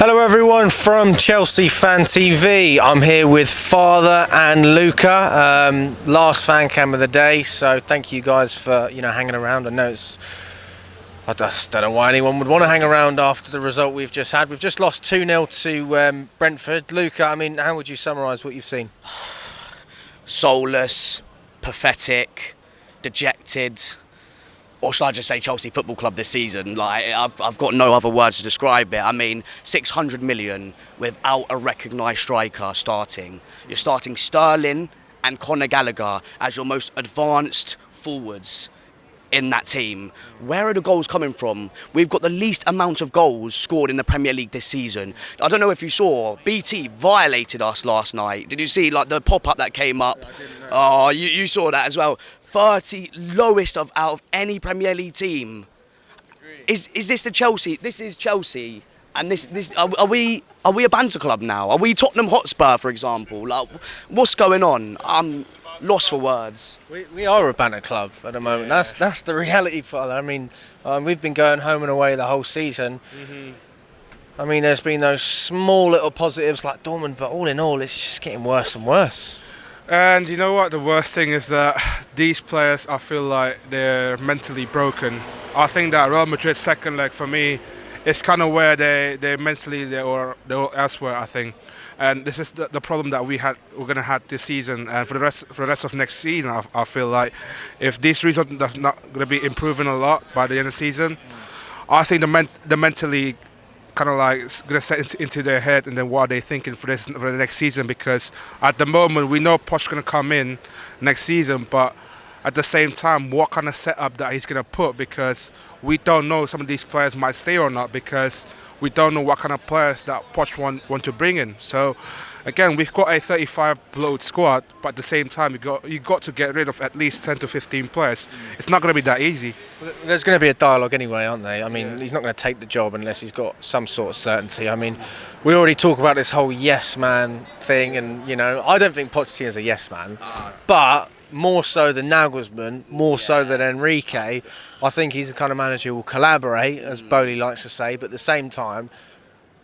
Hello everyone from Chelsea Fan TV. I'm here with Fathur and Lucca. Last fan cam of the day, so thank you guys for hanging around. I just don't know why anyone would want to hang around after the result we've just had. We've just lost 2-0 to Brentford. Lucca, I mean, how would you summarise what you've seen? Soulless, pathetic, dejected, or should I just say Chelsea Football Club this season? Like, I've got no other words to describe it. I mean, 600 million without a recognised striker starting. You're starting Sterling and Conor Gallagher as your most advanced forwards in that team. Where are the goals coming from? We've got the least amount of goals scored in the Premier League this season. I don't know if you saw, BT violated us last night. Did you see like the pop-up that came up? Oh, you saw that as well. 30 lowest out of any Premier League team. Is this the Chelsea? This is Chelsea. And this are we a banter club now? Are we Tottenham Hotspur, for example? Like, what's going on? I'm lost for words. We are a banter club at the moment. That's the reality, Father. I mean, we've been going home and away the whole season. I mean, there's been those small little positives like Dortmund, but all in all, it's just getting worse and worse. And you know what? The worst thing is that these players, I feel like they're mentally broken. I think that Real Madrid's second leg for me is kind of where they mentally they were elsewhere, I think. And this is the problem that we're gonna have this season, and for the rest of next season. I feel like if this result is not gonna be improving a lot by the end of the season, I think the mentally kind of like it's going to set into their head, and then what are they thinking for the next season? Because at the moment we know Poch's going to come in next season, but at the same time, what kind of setup that he's going to put? Because we don't know some of these players might stay or not, because we don't know what kind of players that Poch want to bring in. So again, we've got a 35 bloated squad, but at the same time, you got to get rid of at least 10 to 15 players. It's not going to be that easy. There's going to be a dialogue anyway, aren't they? I mean, He's not going to take the job unless he's got some sort of certainty. I mean, we already talk about this whole yes man thing, and I don't think Pochettino's a yes man, but more so than Nagelsmann, more so than Enrique, I think he's the kind of manager who will collaborate, as Bowley likes to say, but at the same time,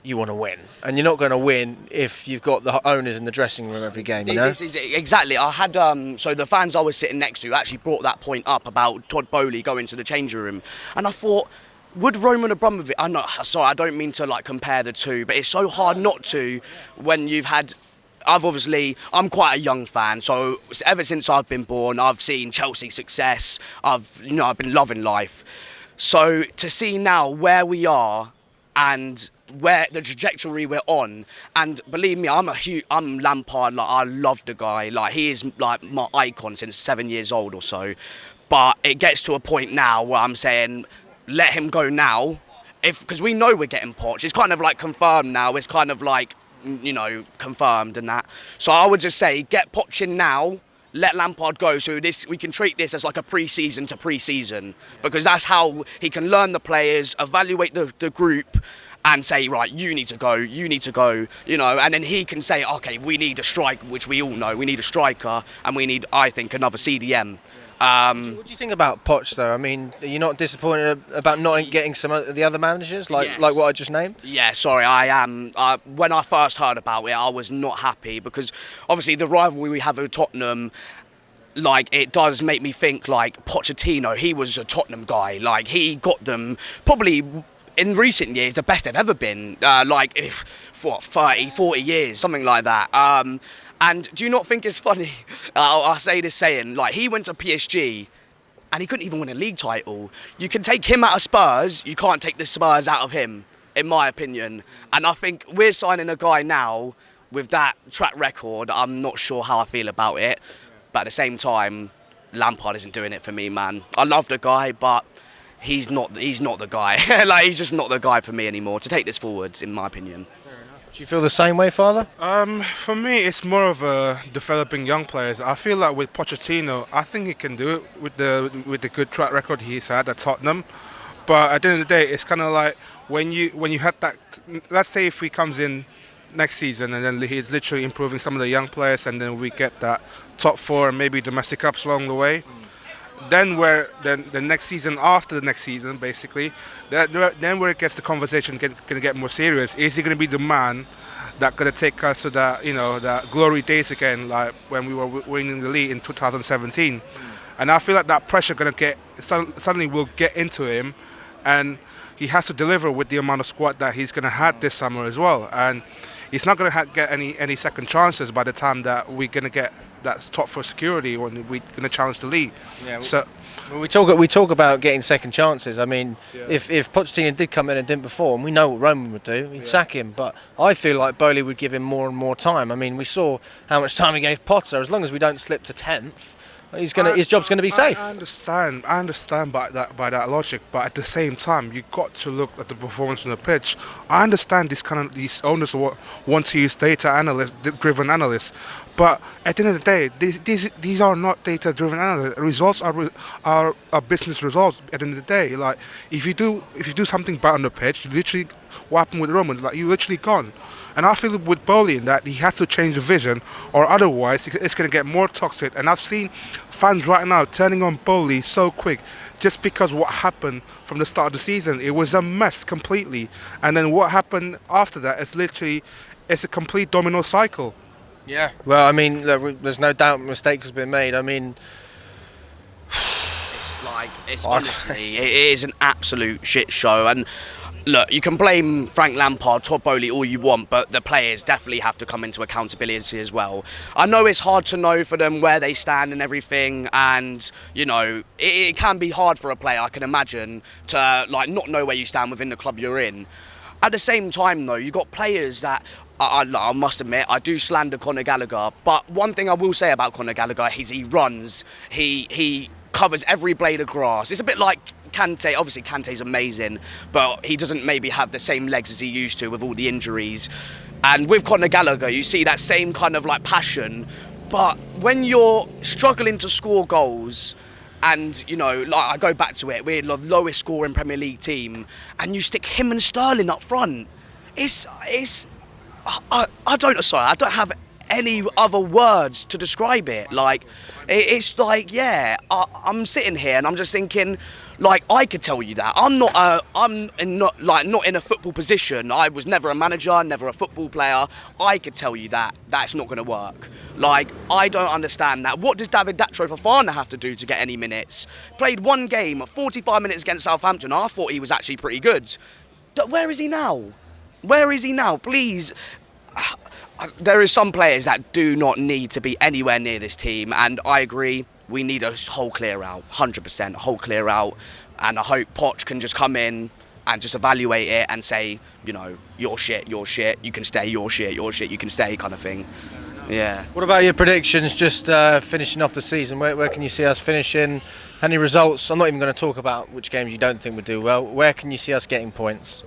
you want to win, and you're not going to win if you've got the owners in the dressing room every game. This is exactly. I had so the fans I was sitting next to actually brought that point up about Todd Bowley going to the changing room, and I thought, would Roman Abramovich? I don't mean to like compare the two, but it's so hard not to when you've had. I'm quite a young fan, so ever since I've been born, I've seen Chelsea success. I've been loving life. So to see now where we are and where the trajectory we're on, and believe me, I'm Lampard. Like, I love the guy. Like, he is like my icon since 7 years old or so. But it gets to a point now where I'm saying, let him go now, because we know we're getting Poch. It's kind of like confirmed now. It's kind of like confirmed and that. So I would just say, get Poch in now. Let Lampard go, so we can treat this as like a pre-season to pre-season, because that's how he can learn the players, evaluate the group, and say, right, you need to go, and then he can say, okay, we need a striker, which we all know, we need a striker, and we need, I think, another CDM. What do you think about Poch, though? I mean, are you not disappointed about not getting some of the other managers, like what I just named? Yeah, sorry, I am. When I first heard about it, I was not happy, because obviously the rivalry we have with Tottenham, like, it does make me think, like, Pochettino, he was a Tottenham guy. Like, he got them probably in recent years the best they've ever been. 30, 40 years, something like that. And do you not think it's funny? I'll say this saying, like, he went to PSG and he couldn't even win a league title. You can take him out of Spurs, you can't take the Spurs out of him, in my opinion. And I think we're signing a guy now with that track record. I'm not sure how I feel about it, but at the same time, Lampard isn't doing it for me, man. I love the guy, but he's not the guy. Like, he's just not the guy for me anymore to take this forward, in my opinion. Do you feel the same way, Father? For me, it's more of a developing young players. I feel like with Pochettino, I think he can do it with the good track record he's had at Tottenham. But at the end of the day, it's kind of like when you had that. Let's say if he comes in next season and then he's literally improving some of the young players, and then we get that top four and maybe domestic cups along the way. Then where then the next season after the next season, basically, then where it gets the conversation gonna get more serious. Is he gonna be the man that gonna take us to that that glory days again, like when we were winning the league in 2017? And I feel like that pressure gonna suddenly will get into him, and he has to deliver with the amount of squad that he's gonna have this summer as well. And he's not gonna get any second chances by the time that we're gonna get that top for security when we're gonna challenge the league. Yeah. So. Well, we talk about getting second chances. I mean, if Pochettino did come in and didn't perform, we know what Roman would do. He'd sack him. But I feel like Bowley would give him more and more time. I mean, we saw how much time he gave Potter. As long as we don't slip to 10th, his job's going to be safe. I understand by that logic, but at the same time, you got to look at the performance on the pitch. I understand these owners want to use driven analysts, but at the end of the day, these are not data-driven analysts. Results are business results. At the end of the day, like if you do something bad on the pitch, you literally what happened with Roman, like you literally gone. And I feel with Bowley that he has to change the vision, or otherwise it's going to get more toxic. And I've seen fans right now turning on Bowley so quick just because what happened from the start of the season. It was a mess completely. And then what happened after that is it's a complete domino cycle. Yeah. Well, I mean, look, there's no doubt mistakes have been made. I mean, it's honestly, it is an absolute shit show. And look, you can blame Frank Lampard, Todd Bowley all you want, but the players definitely have to come into accountability as well. I know it's hard to know for them where they stand and everything, and it can be hard for a player, I can imagine, to not know where you stand within the club you're in. At the same time though, you've got players that I must admit, I do slander Conor Gallagher, but one thing I will say about Conor Gallagher is he runs, he covers every blade of grass. It's a bit like Kante. Obviously Kante's amazing, but he doesn't maybe have the same legs as he used to with all the injuries. And with Conor Gallagher, you see that same kind of passion, but when you're struggling to score goals, and I go back to it, we're the lowest scoring Premier League team, and you stick him and Sterling up front, I don't have any other words to describe it. I'm sitting here and I'm just thinking, I could tell you that I'm not in a football position. I was never a manager, never a football player. I could tell you that that's not going to work. I don't understand that. What does David Datro Fofana have to do to get any minutes? Played one game, 45 minutes against Southampton. I thought he was actually pretty good. Where is he now? Where is he now? Please. There are some players that do not need to be anywhere near this team, and I agree, we need a whole clear out, 100% whole clear out, and I hope Poch can just come in and just evaluate it and say, you're shit, you can stay, you're shit, you can stay, kind of thing. Yeah. What about your predictions, just finishing off the season? Where can you see us finishing? Any results? I'm not even going to talk about which games you don't think would do well. Where can you see us getting points?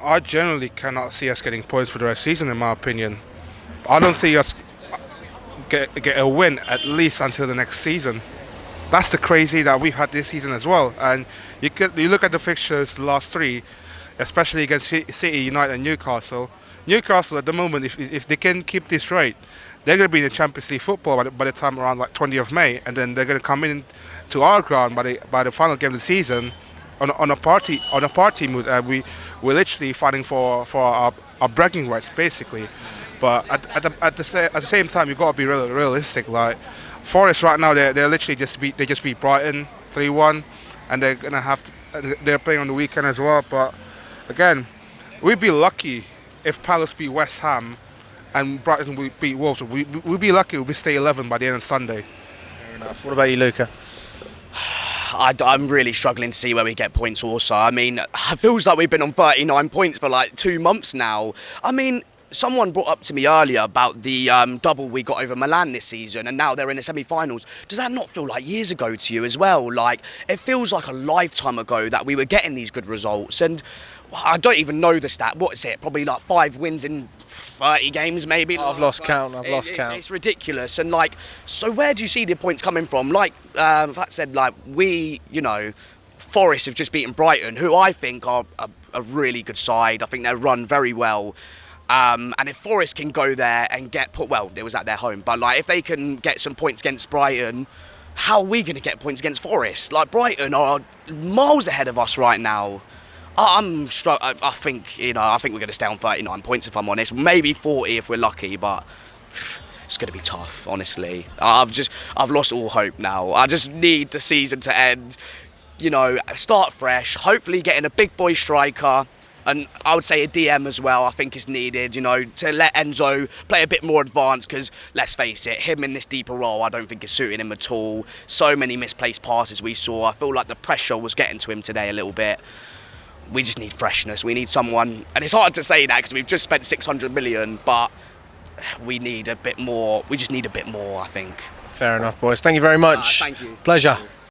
I generally cannot see us getting points for the rest of the season, in my opinion. I don't see us get a win at least until the next season. That's the crazy that we've had this season as well. And you look at the fixtures, the last three, especially against City, United and Newcastle. Newcastle at the moment, if they can keep this rate, they're going to be in the Champions League football by the time around 20th of May, and then they're going to come in to our ground by the final game of the season on a party mood. We're literally fighting for our bragging rights, basically. But at the same time, you've got to be realistic. Forest right now, they're literally just beat Brighton 3-1, and they're playing on the weekend as well. But again, we'd be lucky if Palace beat West Ham and Brighton would beat Wolves. We'd be lucky if we stay 11 by the end of Sunday. Fair enough. What about you, Luca? I'm really struggling to see where we get points also. I mean, it feels like we've been on 39 points for 2 months now. I mean, someone brought up to me earlier about the double we got over Milan this season, and now they're in the semi-finals. Does that not feel like years ago to you as well? It feels like a lifetime ago that we were getting these good results, and I don't even know the stat. What is it? Probably 5 wins in 30 games, maybe. I've lost count. It's ridiculous. And so where do you see the points coming from? Fat said, Forest have just beaten Brighton, who I think are a really good side. I think they run very well. And if Forest can go there and it was at their home, but if they can get some points against Brighton, how are we going to get points against Forest? Like, Brighton are miles ahead of us right now. I think, I think we're going to stay on 39 points if I'm honest. Maybe 40 if we're lucky, but it's going to be tough, honestly. I've lost all hope now. I just need the season to end, start fresh, hopefully getting a big boy striker, and I would say a DM as well, I think is needed, to let Enzo play a bit more advanced, because let's face it, him in this deeper role I don't think is suiting him at all. So many misplaced passes we saw. I feel like the pressure was getting to him today a little bit. We just need freshness. We need someone, and it's hard to say that because we've just spent 600 million, but we need a bit more. We just need a bit more, I think. Fair enough, boys. Thank you very much. Thank you. Pleasure.